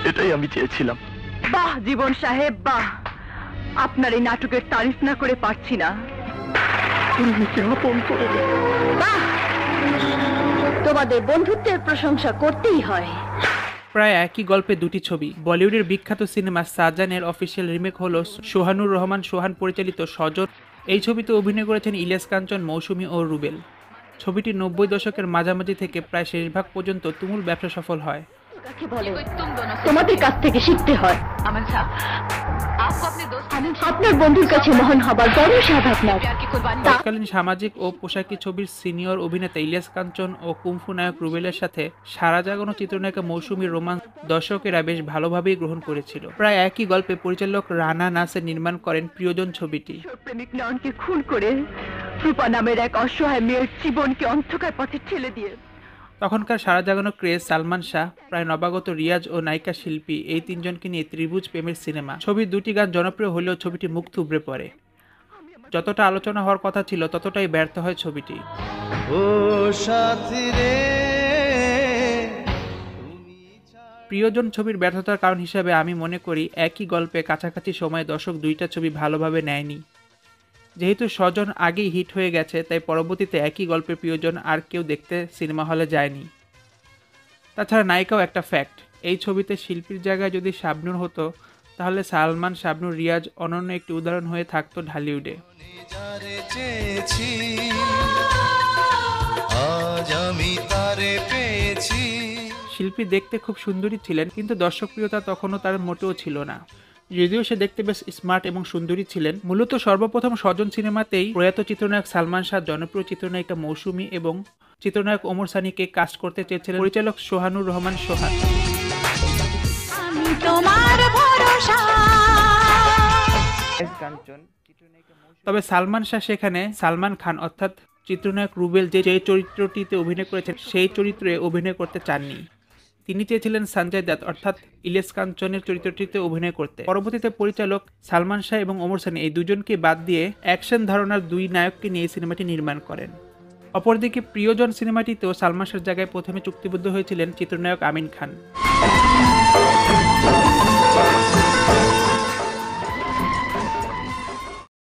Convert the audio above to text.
সেটাই আমি চেয়েছিলাম। বাহ জীবন সাহেব বাহ, আপনার এই নাটকের তারিফ না করে পারছি না। বাহ, তোমাদের বন্ধুত্বের প্রশংসা করতেই হয়। প্রায় একই গল্পে দুটি ছবি। বলিউডের বিখ্যাত সিনেমা শাহজাহানের অফিসিয়াল রিমেক হলো সোহানুর রহমান সোহান পরিচালিত স্বজন। এই ছবিতে অভিনয় করেছেন ইলিয়াস কাঞ্চন, মৌসুমী ও রুবেল। ছবিটি 90 দশকের মাঝামাঝি থেকে প্রায় শেষ ভাগ পর্যন্ত তুমুল ব্যবসা সফল হয়। কাকে বলে তোমাদের কাছ থেকে শিখতে হয়। আপনার বন্ধুর কাছে মহান হবার বড় স্বাদ আপনার। তৎকালীন সামাজিক ও পোশাকি ছবির সিনিয়র অভিনেতা ইলিয়াস কাঞ্চন ও কুমফু নায়ক রুবেলের সাথে সারা জাগানো চিত্রনায়িকা মৌসুমীর রোমান্স দর্শকেরা বেশ ভালোভাবেই গ্রহণ করেছিল। প্রায় একই গল্পে পরিচালক রানা নাসের নির্মাণ করেন প্রিয়জন ছবিটি। প্রেমিক নয়নকে খুন করে রূপা নামের এক অসহায় মেয়ের জীবনকে অন্ধকার পথে ঠেলে দিয়ে তখনকার সারা জাগানো ক্রেজ সালমান শাহ, প্রায় নবাগত রিয়াজ ও নায়িকা শিল্পী, এই তিনজনকে নিয়ে ত্রিভুজ প্রেমের সিনেমা। ছবির দুটি গান জনপ্রিয় হলেও ছবিটি মুখ থুবড়ে পড়ে। যতটা আলোচনা হওয়ার কথা ছিল ততটাই ব্যর্থ হয় ছবিটি। প্রিয়জন ছবির ব্যর্থতার কারণ হিসাবে আমি মনে করি একই গল্পে কাছাকাছি সময়ে দর্শক দুইটা ছবি ভালোভাবে নেয়নি। যেহেতু স্বজন আগেই হিট হয়ে গেছে, তাই পরবর্তীতে একই গল্পের প্রিয়জন আর কেউ দেখতে সিনেমা হলে যায়নি। তাছাড়া নায়িকাও একটা ফ্যাক্ট। এই ছবিতে শিল্পীর জায়গায় যদি শাবনূর হতো, তাহলে সালমান, শাবনূর, রিয়াজ অনন্য একটি উদাহরণ হয়ে থাকতো ঢালিউডে। শিল্পী দেখতে খুব সুন্দরী ছিলেন, কিন্তু দর্শকপ্রিয়তা তখনও তার মোটেও ছিল না। যদিও সে দেখতে বেশ স্মার্ট এবং সুন্দরী ছিলেন। মূলত সর্বপ্রথম স্বজন সিনেমাতেই প্রয়াত চিত্রনায়ক সালমান শাহ জনপ্রিয় চিত্রনায়িকা মৌসুমী এবং চিত্রনায়ক ওমর সানিকে কাস্ট করতে চেয়েছিলেন পরিচালক সোহানুর রহমান সোহান। তবে সালমান শাহ সেখানে সালমান খান অর্থাৎ চিত্রনায়ক রুবেল যে চরিত্রটিতে অভিনয় করেছেন সেই চরিত্রে অভিনয় করতে চাননি। তিনি চেয়েছিলেন সঞ্জয় দত্ত অর্থাৎ ইলিয়াস কাঞ্চনের চরিত্রটিতে অভিনয় করতে। পরবর্তীতে পরিচালক সালমান শাহ এবং ওমর সানি এই দুজনকে বাদ দিয়ে অ্যাকশন ধারণার দুই নায়ককে নিয়ে সিনেমাটি নির্মাণ করেন। অপরদিকে প্রিয়জন সিনেমাটিতেও সালমান শাহর জায়গায় প্রথমে চুক্তিবদ্ধ হয়েছিলেন চিত্রনায়ক আমিন খান।